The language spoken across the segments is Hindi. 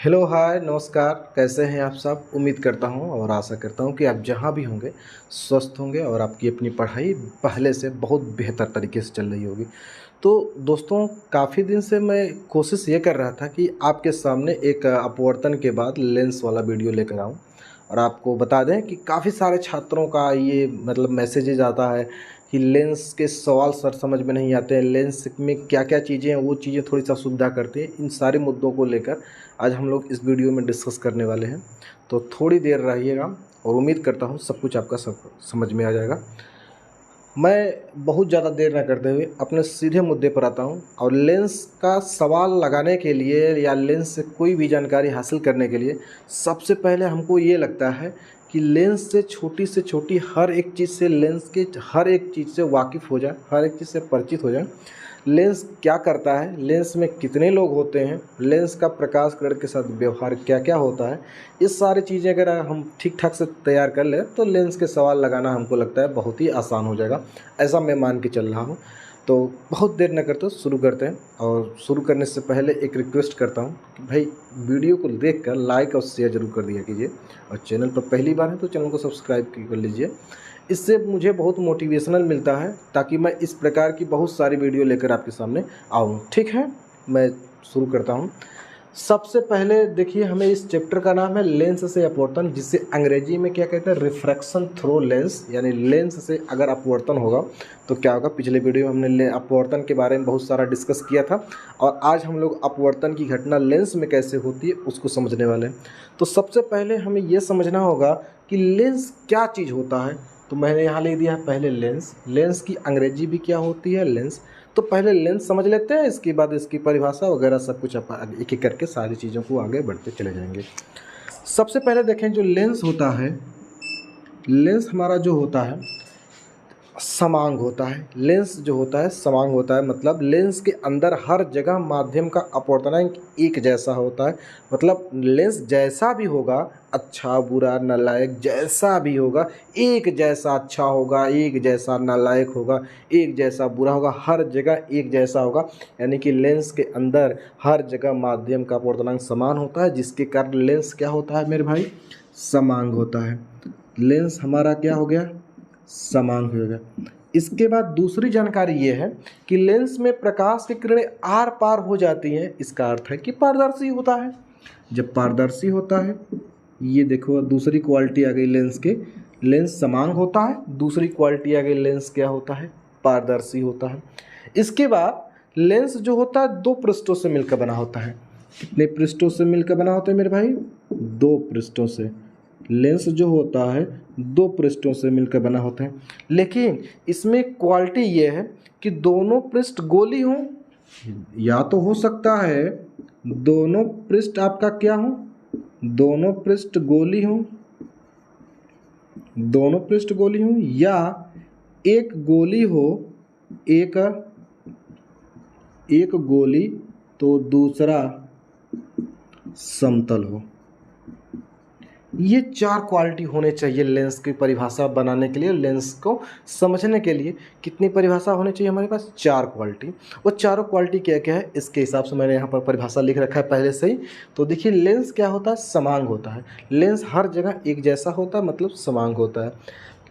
हेलो हाय नमस्कार। कैसे हैं आप सब? उम्मीद करता हूं और आशा करता हूं कि आप जहां भी होंगे स्वस्थ होंगे और आपकी अपनी पढ़ाई पहले से बहुत बेहतर तरीके से चल रही होगी। तो दोस्तों, काफ़ी दिन से मैं कोशिश ये कर रहा था कि आपके सामने एक अपवर्तन के बाद लेंस वाला वीडियो लेकर आऊं और आपको बता दें कि काफ़ी सारे छात्रों का ये मतलब मैसेजेज आता है कि लेंस के सवाल सर समझ में नहीं आते हैं, लेंस में क्या क्या चीज़ें हैं वो चीज़ें थोड़ी सा सुविधा करती हैं। इन सारे मुद्दों को लेकर आज हम लोग इस वीडियो में डिस्कस करने वाले हैं। तो थोड़ी देर रहिएगा और उम्मीद करता हूँ सब कुछ आपका सब समझ में आ जाएगा। मैं बहुत ज़्यादा देर न करते हुए अपने सीधे मुद्दे पर आता हूँ और लेंस का सवाल लगाने के लिए या लेंस से कोई भी जानकारी हासिल करने के लिए सबसे पहले हमको ये लगता है कि लेंस से छोटी हर एक चीज़ से लेंस के हर एक चीज़ से वाकिफ़ हो जाए, हर एक चीज़ से परिचित हो जाए। लेंस क्या करता है, लेंस में कितने लोग होते हैं, लेंस का प्रकाश कण के साथ व्यवहार क्या क्या होता है, ये सारी चीज़ें अगर हम ठीक ठाक से तैयार कर लें तो लेंस के सवाल लगाना हमको लगता है बहुत ही आसान हो जाएगा। ऐसा मैं मान के चल रहा हूँ। तो बहुत देर न करते शुरू करते हैं। और शुरू करने से पहले एक रिक्वेस्ट करता हूँ कि भाई वीडियो को देखकर लाइक और शेयर ज़रूर कर दिया कीजिए और चैनल पर पहली बार है तो चैनल को सब्सक्राइब कर लीजिए। इससे मुझे बहुत मोटिवेशनल मिलता है ताकि मैं इस प्रकार की बहुत सारी वीडियो लेकर आपके सामने आऊँ। ठीक है, मैं शुरू करता हूँ। सबसे पहले देखिए, हमें इस चैप्टर का नाम है लेंस से अपवर्तन, जिसे अंग्रेजी में क्या कहते हैं, रिफ्रैक्शन थ्रू लेंस। यानी लेंस से अगर अपवर्तन होगा तो क्या होगा। पिछले वीडियो में हमने अपवर्तन के बारे में बहुत सारा डिस्कस किया था और आज हम लोग अपवर्तन की घटना लेंस में कैसे होती है उसको समझने वाले हैं। तो सबसे पहले हमें यह समझना होगा कि लेंस क्या चीज़ होता है। तो मैंने यहाँ लिख दिया है पहले लेंस। लेंस की अंग्रेजी भी क्या होती है, लेंस। तो पहले लेंस समझ लेते हैं, इसके बाद इसकी परिभाषा वगैरह सब कुछ आप एक एक करके सारी चीज़ों को आगे बढ़ते चले जाएंगे। सबसे पहले देखें, जो लेंस होता है, लेंस हमारा जो होता है समांग होता है। लेंस जो होता है समांग होता है, मतलब लेंस के अंदर हर जगह माध्यम का अपवर्तनांक एक जैसा होता है। मतलब लेंस जैसा भी होगा, अच्छा बुरा नालायक जैसा भी होगा, एक जैसा अच्छा होगा, एक जैसा नालायक होगा, एक जैसा बुरा होगा, हर जगह एक जैसा होगा। यानी कि लेंस के अंदर हर जगह माध्यम का अपवर्तनांक समान होता है, जिसके कारण लेंस क्या होता है मेरे भाई, समांग होता है। लेंस हमारा क्या हो गया, समांग हो गया। इसके बाद दूसरी जानकारी ये है कि लेंस में प्रकाश की किरणें आर पार हो जाती हैं। इसका अर्थ है कि पारदर्शी होता है। जब पारदर्शी होता है, ये देखो दूसरी क्वालिटी आ गई लेंस के, लेंस समांग होता है, दूसरी क्वालिटी आ गई लेंस क्या होता है, पारदर्शी होता है। इसके बाद लेंस जो होता है दो पृष्ठों से मिलकर बना होता है। कितने पृष्ठों से मिलकर बना होता है मेरे भाई, दो पृष्ठों से। लेंस जो होता है दो पृष्ठों से मिलकर बना होता है, लेकिन इसमें क्वालिटी ये है कि दोनों पृष्ठ गोली हों, या तो हो सकता है दोनों पृष्ठ आपका क्या हो, दोनों पृष्ठ गोली हों, दोनों पृष्ठ गोली हों, या एक गोली हो, एक गोली तो दूसरा समतल हो। ये चार क्वालिटी होने चाहिए लेंस की परिभाषा बनाने के लिए। लेंस को समझने के लिए कितनी परिभाषा होनी चाहिए हमारे पास, चार क्वालिटी। वो चारों क्वालिटी क्या क्या है इसके हिसाब से मैंने यहाँ पर परिभाषा लिख रखा है पहले से ही। तो देखिए, लेंस क्या होता है, समांग होता है। लेंस हर जगह एक जैसा होता है, मतलब समांग होता है।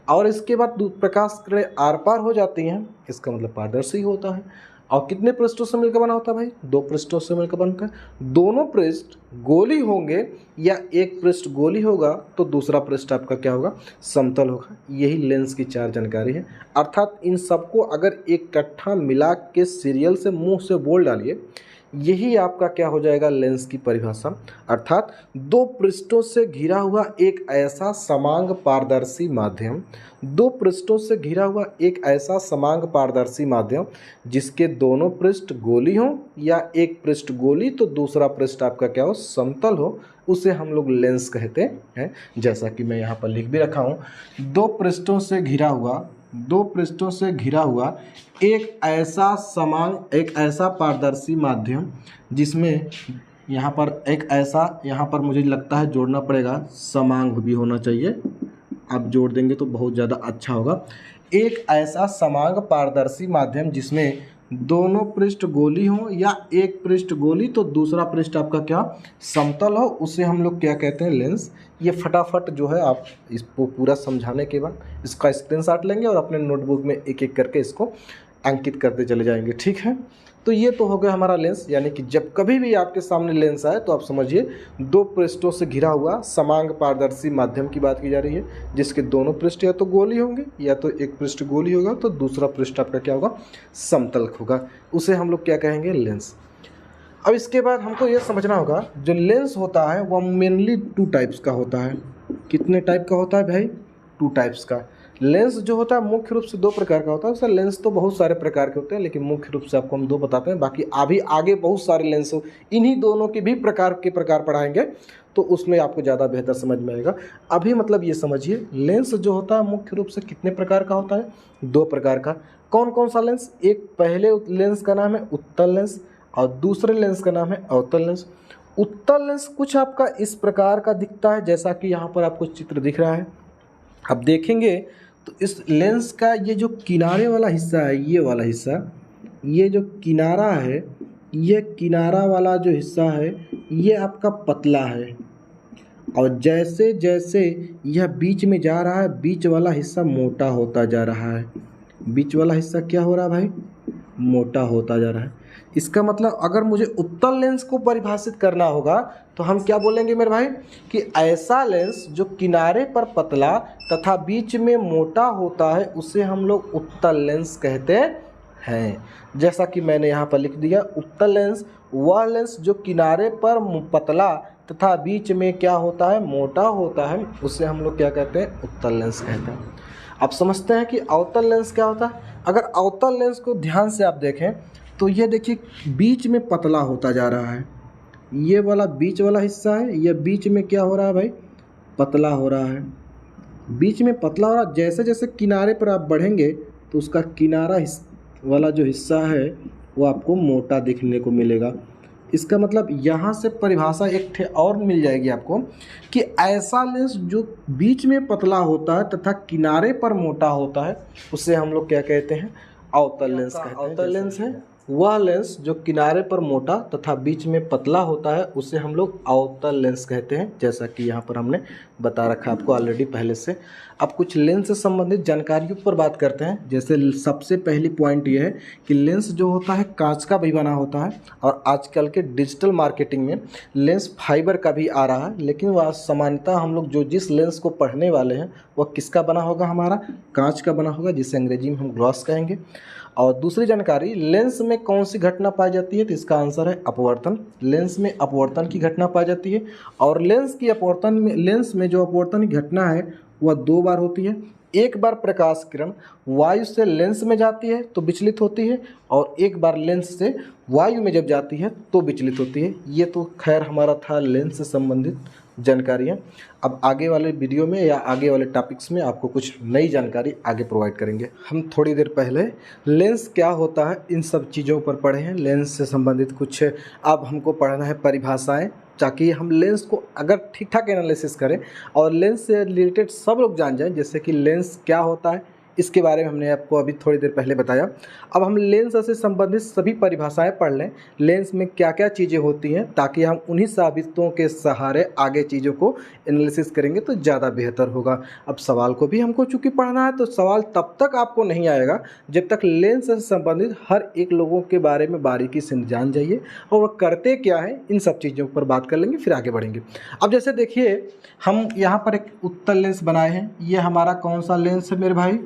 और इसके बाद प्रकाश किरणें आर पार हो जाती हैं, इसका मतलब पारदर्शी होता है। और कितने पृष्ठों से मिलकर बना होता है भाई, दो पृष्ठों से मिलकर बनकर। दोनों पृष्ठ गोली होंगे या एक पृष्ठ गोली होगा तो दूसरा पृष्ठ आपका क्या होगा, समतल होगा। यही लेंस की चार जानकारी है। अर्थात इन सबको अगर इकट्ठा मिला के सीरियल से मुंह से बोल डालिए, यही आपका क्या हो जाएगा, लेंस की परिभाषा। अर्थात दो पृष्ठों से घिरा हुआ एक ऐसा समांग पारदर्शी माध्यम, दो पृष्ठों से घिरा हुआ एक ऐसा समांग पारदर्शी माध्यम जिसके दोनों पृष्ठ गोली हो या एक पृष्ठ गोली तो दूसरा पृष्ठ आपका क्या हो, समतल हो, उसे हम लोग लेंस कहते हैं। जैसा कि मैं यहाँ पर लिख भी रखा हूँ, दो पृष्ठों से घिरा हुआ, दो पृष्ठों से घिरा हुआ एक ऐसा समांग, एक ऐसा पारदर्शी माध्यम जिसमें यहाँ पर एक ऐसा, यहाँ पर मुझे लगता है जोड़ना पड़ेगा, समांग भी होना चाहिए। आप जोड़ देंगे तो बहुत ज़्यादा अच्छा होगा। एक ऐसा समांग पारदर्शी माध्यम जिसमें दोनों पृष्ठ गोली हो या एक पृष्ठ गोली तो दूसरा पृष्ठ आपका क्या समतल हो, उसे हम लोग क्या कहते हैं लेंस। ये फटाफट जो है आप इसको पूरा समझाने के बाद इसका स्क्रीनशॉट लेंगे और अपने नोटबुक में एक एक करके इसको अंकित करते चले जाएंगे, ठीक है। तो ये तो हो गया हमारा लेंस, यानी कि जब कभी भी आपके सामने लेंस आए तो आप समझिए दो पृष्ठों से घिरा हुआ समांग पारदर्शी माध्यम की बात की जा रही है, जिसके दोनों पृष्ठ या तो गोली होंगे या तो एक पृष्ठ गोली होगा तो दूसरा पृष्ठ आपका क्या होगा समतल होगा, उसे हम लोग क्या कहेंगे लेंस। अब इसके बाद हमको ये समझना होगा जो लेंस होता है वह मेनली 2 टाइप्स का होता है। कितने टाइप का होता है भाई? 2 टाइप्स का। लेंस जो होता है मुख्य रूप से 2 प्रकार का होता है। सर लेंस तो बहुत सारे प्रकार के होते हैं लेकिन मुख्य रूप से आपको हम 2 बताते हैं, बाकी अभी आगे बहुत सारे लेंस हो, इन्हीं दोनों के भी प्रकार पढ़ाएंगे तो उसमें आपको ज़्यादा बेहतर समझ में आएगा। अभी मतलब ये समझिए लेंस जो होता है मुख्य रूप से कितने प्रकार का होता है? 2 प्रकार का। कौन कौन सा लेंस? एक पहले लेंस का नाम है उत्तल लेंस और दूसरे लेंस का नाम है अवतल लेंस। उत्तल लेंस कुछ आपका इस प्रकार का दिखता है, जैसा कि यहाँ पर आपको चित्र दिख रहा है। अब देखेंगे तो इस लेंस का ये जो किनारे वाला हिस्सा है, ये वाला हिस्सा, ये जो किनारा है, ये किनारा वाला जो हिस्सा है ये आपका पतला है और जैसे जैसे यह बीच में जा रहा है बीच वाला हिस्सा मोटा होता जा रहा है। बीच वाला हिस्सा क्या हो रहा है भाई? मोटा होता जा रहा है। इसका मतलब अगर मुझे उत्तल लेंस को परिभाषित करना होगा तो हम क्या बोलेंगे मेरे भाई कि ऐसा लेंस जो किनारे पर पतला तथा बीच में मोटा होता है उसे हम लोग उत्तल लेंस कहते हैं। जैसा कि मैंने यहाँ पर लिख दिया, उत्तल लेंस वह लेंस जो किनारे पर पतला तथा बीच में क्या होता है मोटा होता है, उसे हम लोग क्या कहते हैं? उत्तल लेंस कहते हैं। अब समझते हैं कि अवतल लेंस क्या होता है। अगर अवतल लेंस को ध्यान से आप देखें तो ये देखिए बीच में पतला होता जा रहा है, ये वाला बीच वाला हिस्सा है, ये बीच में क्या हो रहा है भाई? पतला हो रहा है। बीच में पतला हो रहा है, जैसे जैसे किनारे पर आप बढ़ेंगे तो उसका किनारा वाला जो हिस्सा है वो आपको मोटा दिखने को मिलेगा। इसका मतलब यहाँ से परिभाषा एक ठे और मिल जाएगी आपको कि ऐसा लेंस जो बीच में पतला होता है तथा किनारे पर मोटा होता है उसे हम लोग क्या कहते हैं? अवतल लेंस कहते हैं। अवतल लेंस है वह लेंस जो किनारे पर मोटा तथा बीच में पतला होता है उसे हम लोग अवतल लेंस कहते हैं, जैसा कि यहाँ पर हमने बता रखा आपको ऑलरेडी पहले से। अब कुछ लेंस से संबंधित जानकारियों पर बात करते हैं। जैसे सबसे पहली पॉइंट ये है कि लेंस जो होता है कांच का भी बना होता है और आजकल के डिजिटल मार्केटिंग में लेंस फाइबर का भी आ रहा है, लेकिन वह सामान्यतः हम लोग जो जिस लेंस को पढ़ने वाले हैं वह किसका बना होगा? हमारा कांच का बना होगा, जिसे अंग्रेजी में हम ग्लॉस कहेंगे। और दूसरी जानकारी, लेंस में कौन सी घटना पाई जाती है? तो इसका आंसर है अपवर्तन। लेंस में अपवर्तन की घटना पाई जाती है और लेंस में जो अपवर्तन की घटना है वह 2 बार होती है। एक बार प्रकाश किरण वायु से लेंस में जाती है तो विचलित होती है और एक बार लेंस से वायु में जब जाती है तो विचलित होती है। ये तो खैर हमारा था लेंस से संबंधित जानकारियाँ। अब आगे वाले वीडियो में या आगे वाले टॉपिक्स में आपको कुछ नई जानकारी आगे प्रोवाइड करेंगे। हम थोड़ी देर पहले लेंस क्या होता है इन सब चीज़ों पर पढ़े हैं। लेंस से संबंधित कुछ अब हमको पढ़ना है परिभाषाएं, ताकि हम लेंस को अगर ठीक ठाक एनालिसिस करें और लेंस से रिलेटेड सब लोग जान जाएं, जैसे कि लेंस क्या होता है इसके बारे में हमने आपको अभी थोड़ी देर पहले बताया। अब हम लेंस से संबंधित सभी परिभाषाएं पढ़ लें, लेंस में क्या क्या चीज़ें होती हैं, ताकि हम उन्हीं साबितों के सहारे आगे चीज़ों को एनालिसिस करेंगे तो ज़्यादा बेहतर होगा। अब सवाल को भी हमको चूँकि पढ़ना है तो सवाल तब तक आपको नहीं आएगा जब तक लेंस से संबंधित हर एक लोगों के बारे में बारीकी से जान जाइए और वह करते क्या है, इन सब चीज़ों पर बात कर लेंगे, फिर आगे बढ़ेंगे। अब जैसे देखिए हम यहाँ पर एक उत्तल लेंस बनाए हैं। ये हमारा कौन सा लेंस है मेरे भाई?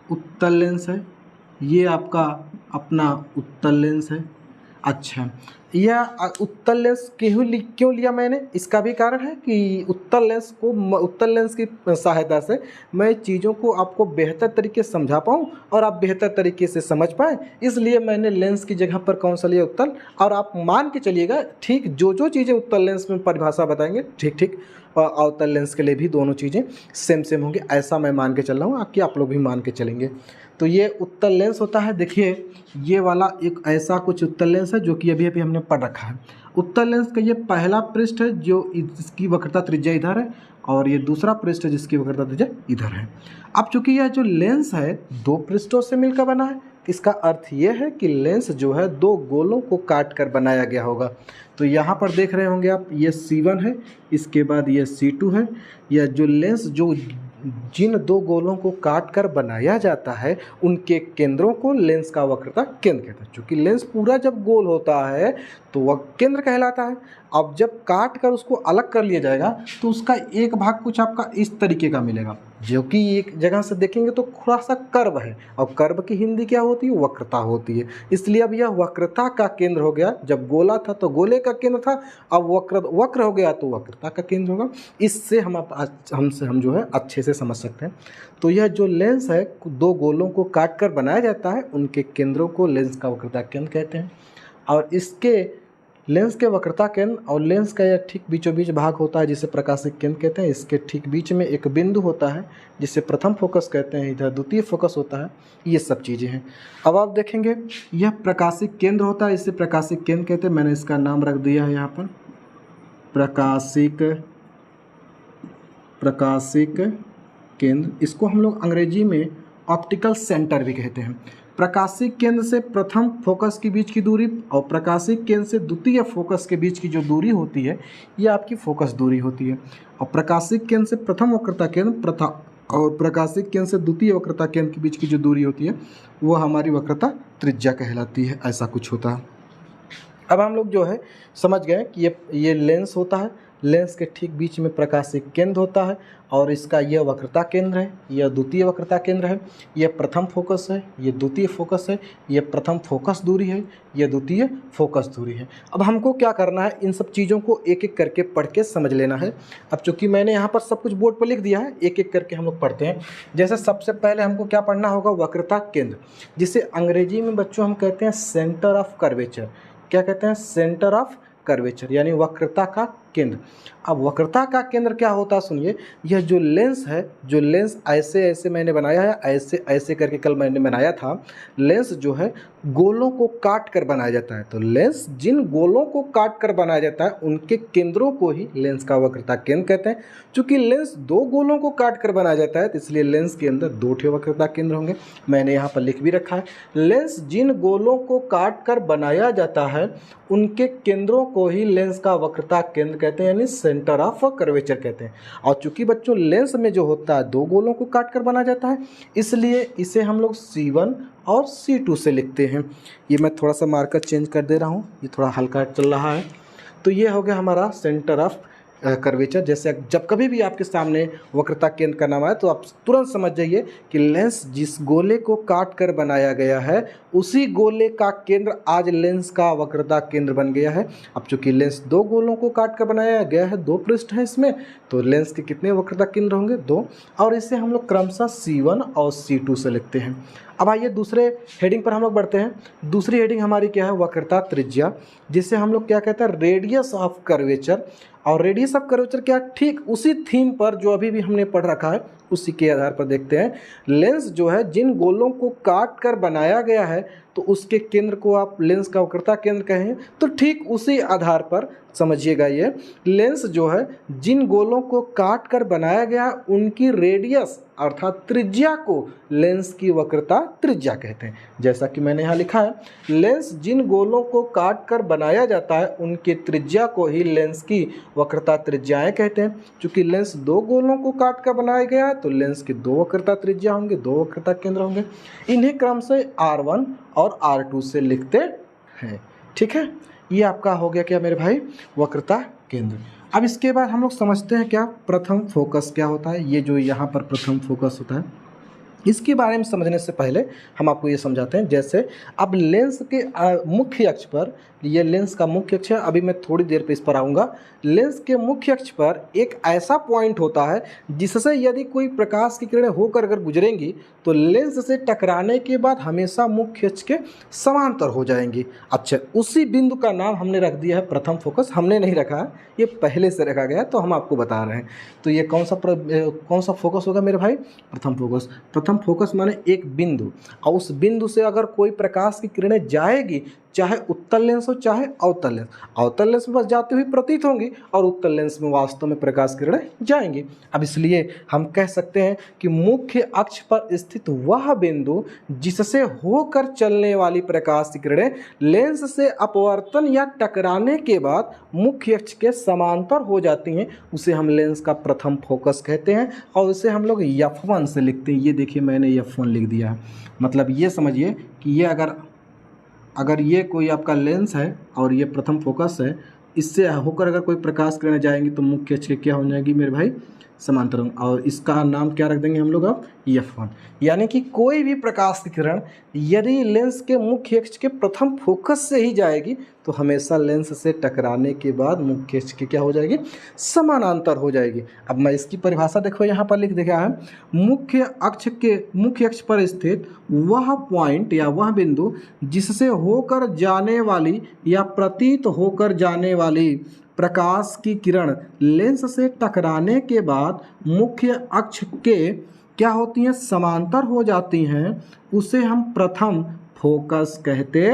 उत्तल लेंस है। ये आपका अपना उत्तल लेंस है। अच्छा, यह उत्तल लेंस क्यों लिया मैंने? इसका भी कारण है कि उत्तल लेंस की सहायता से मैं चीज़ों को आपको बेहतर तरीके से समझा पाऊँ और आप बेहतर तरीके से समझ पाएँ, इसलिए मैंने लेंस की जगह पर कौन सा लिया? उत्तल। और आप मान के चलिएगा ठीक जो चीज़ें उत्तल लेंस में परिभाषा बताएंगे ठीक अवतल लेंस के लिए भी दोनों चीज़ें सेम होंगी, ऐसा मैं मान के चल रहा हूँ कि आप लोग भी मान के चलेंगे। तो ये उत्तल लेंस होता है। देखिए ये वाला एक ऐसा कुछ उत्तल लेंस है जो कि अभी अभी हमने पढ़ रखा है। उत्तल लेंस का ये पहला पृष्ठ है जो इसकी वक्रता त्रिज्या इधर है, और ये दूसरा पृष्ठ है जिसकी वक्रता त्रिज्या इधर है। अब चूंकि यह जो लेंस है दो पृष्ठों से मिलकर बना है, इसका अर्थ ये है कि लेंस जो है दो गोलों को काट कर बनाया गया होगा। तो यहाँ पर देख रहे होंगे आप, ये C1 है, इसके बाद ये C2 है। यह जो लेंस जो जिन दो गोलों को काट कर बनाया जाता है उनके केंद्रों को लेंस का वक्रता केंद्र कहते हैं। चूँकि लेंस पूरा जब गोल होता है तो वह केंद्र कहलाता है। अब जब काट कर उसको अलग कर लिया जाएगा तो उसका एक भाग कुछ आपका इस तरीके का मिलेगा, जो कि एक जगह से देखेंगे तो थोड़ा सा कर्व है, और कर्व की हिंदी क्या होती है? वक्रता होती है। इसलिए अब यह वक्रता का केंद्र हो गया। जब गोला था तो गोले का केंद्र था, अब वक्र हो गया तो वक्रता का केंद्र होगा। इससे हम जो है अच्छे से समझ सकते हैं। तो यह जो लेंस है दो गोलों को काट कर बनाया जाता है, उनके केंद्रों को लेंस का वक्रता केंद्र कहते हैं। और इसके लेंस के वक्रता केंद्र और लेंस का यह ठीक बीचों बीच भाग होता है जिसे प्रकाशिक केंद्र कहते हैं। इसके ठीक बीच में एक बिंदु होता है जिसे प्रथम फोकस कहते हैं, इधर द्वितीय फोकस होता है। ये सब चीज़ें हैं। अब आप देखेंगे यह प्रकाशिक केंद्र होता है, इसे प्रकाशिक केंद्र कहते हैं। मैंने इसका नाम रख दिया है यहाँ पर प्रकाशिक केंद्र। इसको हम लोग अंग्रेजी में ऑप्टिकल सेंटर भी कहते हैं। प्रकाशिक केंद्र से प्रथम फोकस के बीच की दूरी और प्रकाशिक केंद्र से द्वितीय फोकस के बीच की जो दूरी होती है ये आपकी फोकस दूरी होती है। और प्रकाशिक केंद्र से प्रथम वक्रता केंद्र और प्रकाशिक केंद्र से द्वितीय वक्रता केंद्र के बीच की जो दूरी होती है वो हमारी वक्रता त्रिज्या कहलाती है। ऐसा कुछ होता है। अब हम लोग जो है समझ गए कि ये लेंस होता है, लेंस के ठीक बीच में प्रकाशिक केंद्र होता है, और इसका यह वक्रता केंद्र है, यह द्वितीय वक्रता केंद्र है, यह प्रथम फोकस है, यह द्वितीय फोकस है, यह प्रथम फोकस दूरी है, यह द्वितीय फोकस दूरी है। अब हमको क्या करना है, इन सब चीज़ों को एक एक करके पढ़ के समझ लेना है। अब चूंकि मैंने यहाँ पर सब कुछ बोर्ड पर लिख दिया है, एक एक करके हम लोग पढ़ते हैं। जैसे सबसे पहले हमको क्या पढ़ना होगा? वक्रता केंद्र, जिसे अंग्रेजी में बच्चों हम कहते हैं सेंटर ऑफ कर्वेचर। क्या कहते हैं? सेंटर ऑफ कर्वेचर, यानी वक्रता का केंद्र। अब वक्रता का केंद्र क्या होता है सुनिए। यह जो लेंस है, जो लेंस ऐसे ऐसे मैंने बनाया है, ऐसे ऐसे करके कल मैंने बनाया था। लेंस जो है गोलों को काट कर बनाया जाता है। तो लेंस जिन गोलों को काट कर बनाया जाता है उनके केंद्रों को ही लेंस का वक्रता केंद्र कहते हैं। चूँकि लेंस दो गोलों को काट कर बनाया जाता है तो इसलिए लेंस के अंदर दो ठे वक्रता केंद्र होंगे। मैंने यहाँ पर लिख भी रखा है, लेंस जिन गोलों को काट कर बनाया जाता है उनके केंद्रों को ही लेंस का वक्रता केंद्र कहते हैं, यानी सेंटर ऑफ कर्वेचर कहते हैं। और चूंकि बच्चों लेंस में जो होता है दो गोलों को काट कर बनाया जाता है, इसलिए इसे हम लोग C1 और C2 से लिखते हैं। ये मैं थोड़ा सा मार्कर चेंज कर दे रहा हूँ, ये थोड़ा हल्का चल रहा है। तो ये हो गया हमारा सेंटर ऑफ कर्वेचर। जैसे जब कभी भी आपके सामने वक्रता केंद्र का नाम आए तो आप तुरंत समझ जाइए कि लेंस जिस गोले को काट कर बनाया गया है उसी गोले का केंद्र आज लेंस का वक्रता केंद्र बन गया है। अब चूंकि लेंस दो गोलों को काट कर बनाया गया है, दो पृष्ठ हैं इसमें, तो लेंस के कितने वक्रता केंद्र होंगे? दो। और इसे हम लोग क्रमशः C1 और C2 से लिखते हैं। अब आइए दूसरे हेडिंग पर हम लोग बढ़ते हैं। दूसरी हेडिंग हमारी क्या है? वक्रता त्रिज्या, जिसे हम लोग क्या कहते हैं? Radius of curvature. और रेडियस ऑफ कर्वेचर क्या? ठीक उसी थीम पर जो अभी भी हमने पढ़ रखा है उसी के आधार पर देखते हैं। लेंस जो है जिन गोलों को काट कर बनाया गया है तो उसके केंद्र को आप लेंस का वक्रता केंद्र कहें, तो ठीक उसी आधार पर समझिएगा ये लेंस जो है जिन गोलों को काट कर बनाया गया उनकी रेडियस अर्थात त्रिज्या को लेंस की वक्रता त्रिज्या कहते हैं। जैसा कि मैंने यहाँ लिखा है, लेंस जिन गोलों को काट कर बनाया जाता है उनकी त्रिज्या को ही लेंस की वक्रता त्रिज्याएं कहते हैं। चूँकि लेंस दो गोलों को काट कर बनाया गया है तो लेंस की दो वक्रता त्रिज्या होंगे, दो वक्रता केंद्र होंगे। इन्हें क्रम से R1 और R2 से लिखते हैं। ठीक है, ये आपका हो गया क्या मेरे भाई? वक्रता केंद्र। अब इसके बाद हम लोग समझते हैं क्या प्रथम फोकस क्या होता है। ये जो यहाँ पर प्रथम फोकस होता है इसके बारे में समझने से पहले हम आपको ये समझाते हैं। जैसे अब लेंस के मुख्य अक्ष पर, ये लेंस का मुख्य अक्ष है, अभी मैं थोड़ी देर पे इस पर आऊँगा। लेंस के मुख्य अक्ष पर एक ऐसा पॉइंट होता है जिससे यदि कोई प्रकाश की किरणें होकर अगर गुजरेंगी तो लेंस से टकराने के बाद हमेशा मुख्य अक्ष के समांतर हो जाएंगी। अच्छा, उसी बिंदु का नाम हमने रख दिया है प्रथम फोकस। हमने नहीं रखा है, ये पहले से रखा गया तो हम आपको बता रहे हैं। तो ये कौन सा फोकस होगा मेरे भाई? प्रथम फोकस। प्रथम प्रथम फोकस माने एक बिंदु, और उस बिंदु से अगर कोई प्रकाश की किरणें जाएगी, चाहे उत्तल लेंस हो चाहे अवतल लेंस, अवतल लेंस में बस जाती हुई प्रतीत होंगी और उत्तल लेंस में वास्तव में प्रकाश किरणें जाएंगी। अब इसलिए हम कह सकते हैं कि मुख्य अक्ष पर स्थित वह बिंदु जिससे होकर चलने वाली प्रकाश की किरणें लेंस से अपवर्तन या टकराने के बाद मुख्य अक्ष के समांतर हो जाती हैं, उसे हम लेंस का प्रथम फोकस कहते हैं और उसे हम लोग F1 से लिखते हैं। ये देखिए मैंने F1 लिख दिया है। मतलब ये समझिए कि ये अगर ये कोई आपका लेंस है और ये प्रथम फोकस है, इससे होकर अगर कोई प्रकाश किरणें जाएंगी तो मुख्य अक्ष के क्या हो जाएगी मेरे भाई, समांतर, और इसका नाम क्या रख देंगे हम लोग अब, F1। यानी कि कोई भी प्रकाश की किरण यदि लेंस के मुख्य अक्ष के प्रथम फोकस से ही जाएगी तो हमेशा लेंस से टकराने के बाद मुख्य अक्ष की क्या हो जाएगी, समानांतर हो जाएगी। अब मैं इसकी परिभाषा देखो यहाँ पर लिख दिया है, मुख्य अक्ष पर स्थित वह पॉइंट या वह बिंदु जिससे होकर जाने वाली या प्रतीत होकर जाने वाली प्रकाश की किरण लेंस से टकराने के बाद मुख्य अक्ष के क्या होती हैं, समांतर हो जाती हैं, उसे हम प्रथम फोकस कहते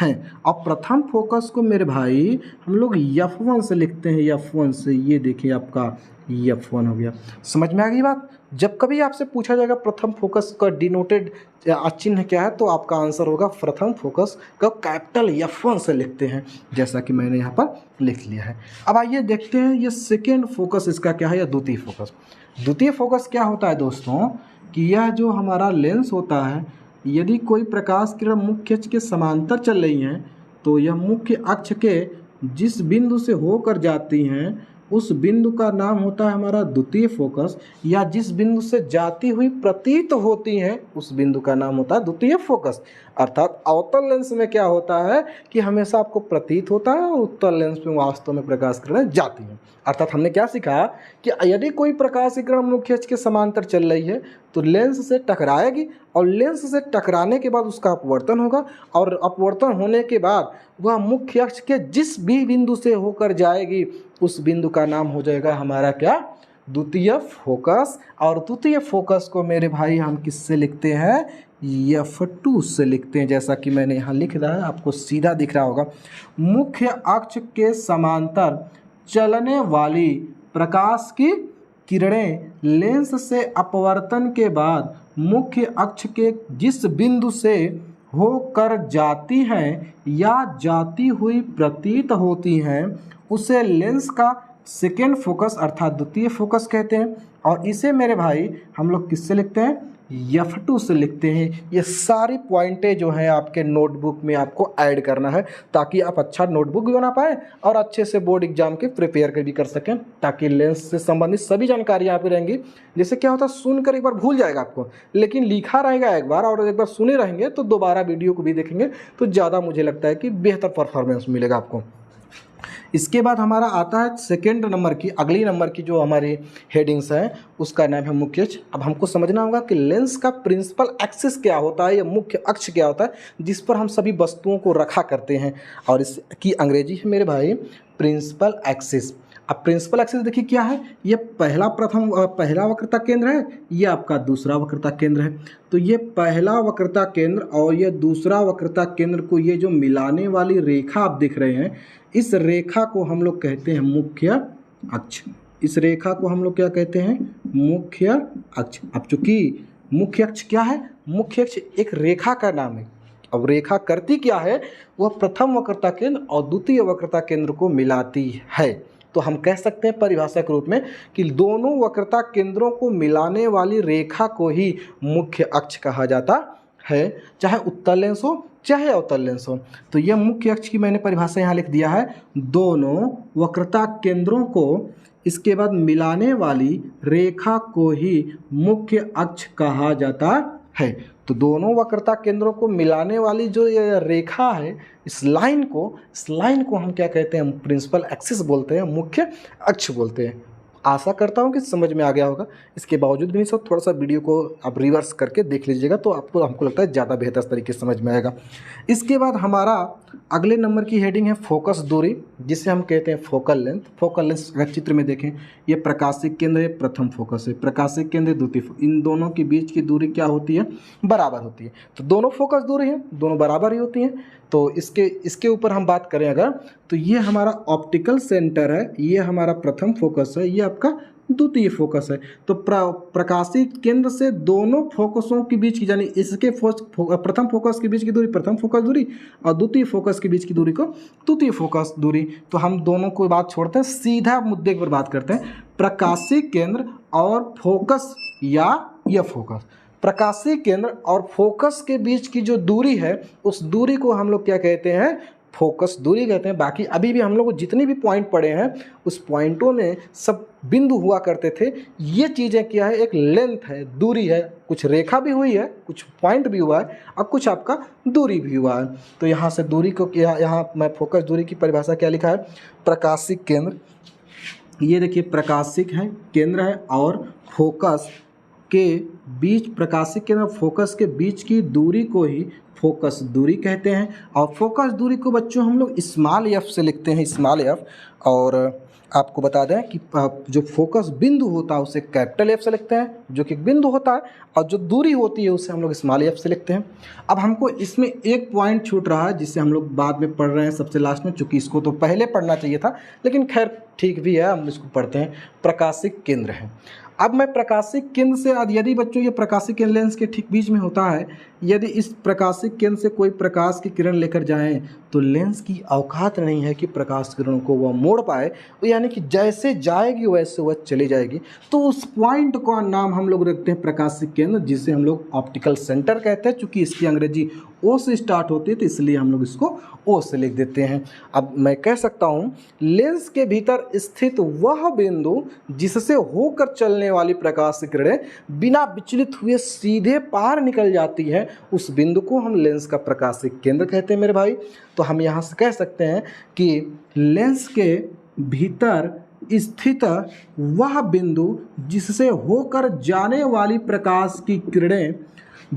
हैं। अब प्रथम फोकस को मेरे भाई हम लोग F1 से लिखते हैं, F1 से। ये देखिए आपका F1 हो गया। समझ में आ गई बात। जब कभी आपसे पूछा जाएगा प्रथम फोकस का डिनोटेड चिन्ह क्या है, तो आपका आंसर होगा प्रथम फोकस का कैपिटल F1 से लिखते हैं, जैसा कि मैंने यहाँ पर लिख लिया है। अब आइए देखते हैं ये सेकेंड फोकस इसका क्या है, या द्वितीय फोकस। द्वितीय फोकस क्या होता है दोस्तों, कि यह जो हमारा लेंस होता है, यदि कोई प्रकाश किरण मुख्य अक्ष के समांतर चल रही हैं तो यह मुख्य अक्ष के जिस बिंदु से होकर जाती हैं उस बिंदु का नाम होता है हमारा द्वितीय फोकस, या जिस बिंदु से जाती हुई प्रतीत होती हैं उस बिंदु का नाम होता है द्वितीय फोकस। अर्थात अवतल लेंस में क्या होता है कि हमेशा आपको प्रतीत होता है और उत्तल लेंस में वास्तव में प्रकाश किरणें जाती हैं। अर्थात हमने क्या सीखा कि यदि कोई प्रकाश की किरण मुख्य अक्ष के समांतर चल रही है तो लेंस से टकराएगी और लेंस से टकराने के बाद उसका अपवर्तन होगा, और अपवर्तन होने के बाद वह मुख्य अक्ष के जिस भी बिंदु से होकर जाएगी उस बिंदु का नाम हो जाएगा हमारा क्या, द्वितीय फोकस। और द्वितीय फोकस को मेरे भाई हम किससे लिखते हैं, F2 से लिखते हैं, जैसा कि मैंने यहाँ लिख रहा है, आपको सीधा दिख रहा होगा। मुख्य अक्ष के समांतर चलने वाली प्रकाश की किरणें लेंस से अपवर्तन के बाद मुख्य अक्ष के जिस बिंदु से होकर जाती हैं या जाती हुई प्रतीत होती हैं उसे लेंस का सेकेंड फोकस अर्थात द्वितीय फोकस कहते हैं। और इसे मेरे भाई हम लोग किससे लिखते हैं, F2 से लिखते हैं। ये सारी पॉइंटें जो हैं आपके नोटबुक में आपको ऐड करना है ताकि आप अच्छा नोटबुक भी बना पाएँ और अच्छे से बोर्ड एग्जाम के प्रिपेयर भी कर सकें, ताकि लेंस से संबंधित सभी जानकारी यहाँ पे रहेंगी। जैसे क्या होता है, सुनकर एक बार भूल जाएगा आपको, लेकिन लिखा रहेगा एक बार, और एक बार सुने रहेंगे तो दोबारा वीडियो को भी देखेंगे तो ज़्यादा मुझे लगता है कि बेहतर परफॉर्मेंस मिलेगा आपको। इसके बाद हमारा आता है सेकेंड नंबर की, अगली नंबर की जो हमारी हेडिंग्स हैं उसका नाम है मुख्य अक्ष। अब हमको समझना होगा कि लेंस का प्रिंसिपल एक्सिस क्या होता है या मुख्य अक्ष क्या होता है जिस पर हम सभी वस्तुओं को रखा करते हैं, और इसकी अंग्रेजी है मेरे भाई प्रिंसिपल एक्सिस। अब प्रिंसिपल एक्सिस देखिए क्या है, ये पहला वक्रता केंद्र है, ये आपका दूसरा वक्रता केंद्र है। तो ये पहला वक्रता केंद्र और ये दूसरा वक्रता केंद्र को ये जो मिलाने वाली रेखा आप देख रहे हैं, इस रेखा को हम लोग कहते हैं मुख्य अक्ष। इस रेखा को हम लोग क्या कहते हैं, मुख्य अक्ष। अब चूंकि मुख्य अक्ष क्या है, मुख्य अक्ष एक रेखा का नाम है। अब रेखा करती क्या है, वह प्रथम वक्रता केंद्र और द्वितीय वक्रता केंद्र को मिलाती है। तो हम कह सकते हैं परिभाषा के रूप में कि दोनों वक्रता केंद्रों को मिलाने वाली रेखा को ही मुख्य अक्ष कहा जाता है, चाहे उत्तल लेंस हो चाहे अवतल लेंस हो। तो यह मुख्य अक्ष की मैंने परिभाषा यहाँ लिख दिया है, दोनों वक्रता केंद्रों को इसके बाद मिलाने वाली रेखा को ही मुख्य अक्ष कहा जाता है। तो दोनों वक्रता केंद्रों को मिलाने वाली जो ये रेखा है, इस लाइन को हम क्या कहते हैं, प्रिंसिपल एक्सिस बोलते हैं, मुख्य अक्ष बोलते हैं। आशा करता हूँ कि समझ में आ गया होगा। इसके बावजूद भी सब थोड़ा सा वीडियो को आप रिवर्स करके देख लीजिएगा तो आपको हमको लगता है ज़्यादा बेहतर तरीके से समझ में आएगा। इसके बाद हमारा अगले नंबर की हेडिंग है फोकस दूरी, जिसे हम कहते हैं फोकल लेंथ। फोकल लेंथ अगर चित्र में देखें, ये प्रकाशिक केंद्र है, प्रथम फोकस है, प्रकाशिक केंद्र द्वितीय, इन दोनों के बीच की दूरी क्या होती है? बराबर होती है। तो दोनों फोकस दूरी है, दोनों बराबर ही होती हैं। तो इसके ऊपर हम बात करें अगर, तो ये हमारा ऑप्टिकल सेंटर है, ये हमारा प्रथम फोकस है, ये आपका द्वितीय फोकस है। तो प्रकाशीय केंद्र से दोनों फोकसों के बीच की, यानी इसके प्रथम फोकस के बीच की दूरी प्रथम फोकस दूरी और द्वितीय फोकस के बीच की दूरी को द्वितीय फोकस दूरी। तो हम दोनों को बात छोड़ते हैं, सीधा मुद्दे पर बात करते हैं। प्रकाशीय केंद्र और फोकस या यह फोकस, प्रकाशीय केंद्र और फोकस के बीच की जो दूरी है, उस दूरी को हम लोग क्या कहते हैं? फोकस दूरी कहते हैं। बाकी अभी भी हम लोग जितने भी पॉइंट पढ़े हैं, उस पॉइंटों में सब बिंदु हुआ करते थे। ये चीज़ें क्या है? एक लेंथ है, दूरी है, कुछ रेखा भी हुई है, कुछ पॉइंट भी हुआ है और कुछ आपका दूरी भी हुआ है। तो यहाँ से दूरी को यहाँ मैं फोकस दूरी की परिभाषा क्या लिखा है? प्रकाशिक केंद्र, ये देखिए प्रकाशिक है केंद्र है, और फोकस के बीच, प्रकाशिक केंद्र और फोकस के बीच की दूरी को ही फोकस दूरी कहते हैं। और फोकस दूरी को बच्चों हम लोग स्मॉल एफ से लिखते हैं, स्मॉल एफ। और आपको बता दें कि जो फोकस बिंदु होता है उसे कैपिटल एफ से लिखते हैं, जो कि बिंदु होता है, और जो दूरी होती है उसे हम लोग स्मॉल एफ से लिखते हैं। अब हमको इसमें एक पॉइंट छूट रहा है जिसे हम लोग बाद में पढ़ रहे हैं सबसे लास्ट में, चूँकि इसको तो पहले पढ़ना चाहिए था, लेकिन खैर ठीक भी है, हम इसको पढ़ते हैं। प्रकाशिक केंद्र है। अब मैं प्रकाशिक केंद्र से, यदि बच्चों ये प्रकाशिक केंद्र लेंस के ठीक बीच में होता है, यदि इस प्रकाशिक केंद्र से कोई प्रकाश की किरण लेकर जाएं तो लेंस की औकात नहीं है कि प्रकाश किरणों को वह मोड़ पाए, यानी कि जैसे जाएगी वैसे वह चली जाएगी। तो उस पॉइंट का नाम हम लोग रखते हैं प्रकाशिक केंद्र, जिसे हम लोग ऑप्टिकल सेंटर कहते हैं। चूँकि इसकी अंग्रेजी ओ से स्टार्ट होती है तो इसलिए हम लोग इसको ओ से लिख देते हैं। अब मैं कह सकता हूँ लेंस के भीतर स्थित वह बिंदु जिससे होकर चलने वाली प्रकाश किरणें बिना विचलित हुए सीधे पार निकल जाती है, उस बिंदु को हम लेंस का प्रकाशिक केंद्र कहते हैं मेरे भाई। तो हम यहाँ से कह सकते हैं कि लेंस के भीतर स्थित वह बिंदु जिससे होकर जाने वाली प्रकाश की किरणें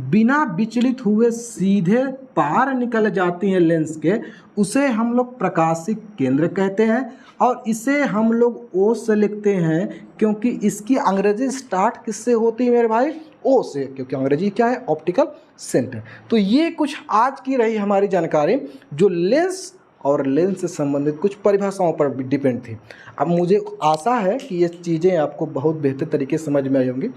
बिना विचलित हुए सीधे पार निकल जाती हैं लेंस के, उसे हम लोग प्रकाशिक केंद्र कहते हैं। और इसे हम लोग ओ से लिखते हैं, क्योंकि इसकी अंग्रेजी स्टार्ट किससे होती है मेरे भाई? ओ से, क्योंकि अंग्रेजी क्या है? Optical centre. तो ये कुछ आज की रही हमारी जानकारी, जो लेंस और लेंस से संबंधित कुछ परिभाषाओं पर डिपेंड थी। अब मुझे आशा है कि ये चीज़ें आपको बहुत बेहतर तरीके से समझ में आई होंगी।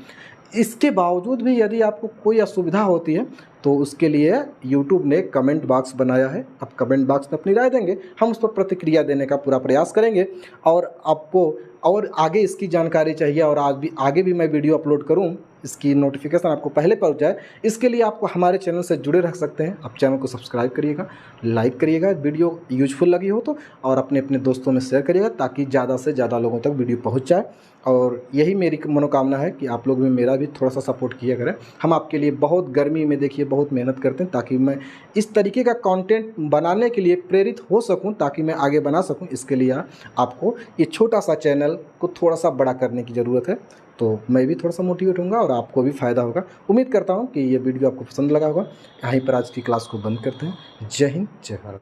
इसके बावजूद भी यदि आपको कोई असुविधा होती है तो उसके लिए YouTube ने कमेंट बॉक्स बनाया है। आप कमेंट बॉक्स में अपनी राय देंगे, हम उस पर प्रतिक्रिया देने का पूरा प्रयास करेंगे। और आपको और आगे इसकी जानकारी चाहिए और आगे भी मैं वीडियो अपलोड करूं, इसकी नोटिफिकेशन आपको पहले पहुंच जाए, इसके लिए आपको हमारे चैनल से जुड़े रख सकते हैं। आप चैनल को सब्सक्राइब करिएगा, लाइक करिएगा, वीडियो यूजफुल लगी हो तो, और अपने दोस्तों में शेयर करिएगा ताकि ज़्यादा से ज़्यादा लोगों तक वीडियो पहुँच जाए। और यही मेरी मनोकामना है कि आप लोग भी मेरा भी थोड़ा सा सपोर्ट किया करें। हम आपके लिए बहुत गर्मी में देखिए बहुत मेहनत करते हैं ताकि मैं इस तरीके का कंटेंट बनाने के लिए प्रेरित हो सकूं, ताकि मैं आगे बना सकूं। इसके लिए आपको ये छोटा सा चैनल को थोड़ा सा बड़ा करने की ज़रूरत है, तो मैं भी थोड़ा सा मोटिवेट होऊंगा और आपको भी फ़ायदा होगा। उम्मीद करता हूँ कि ये वीडियो आपको पसंद लगा होगा। यहीं पर आज की क्लास को बंद करते हैं। जय हिंद, जय भारत।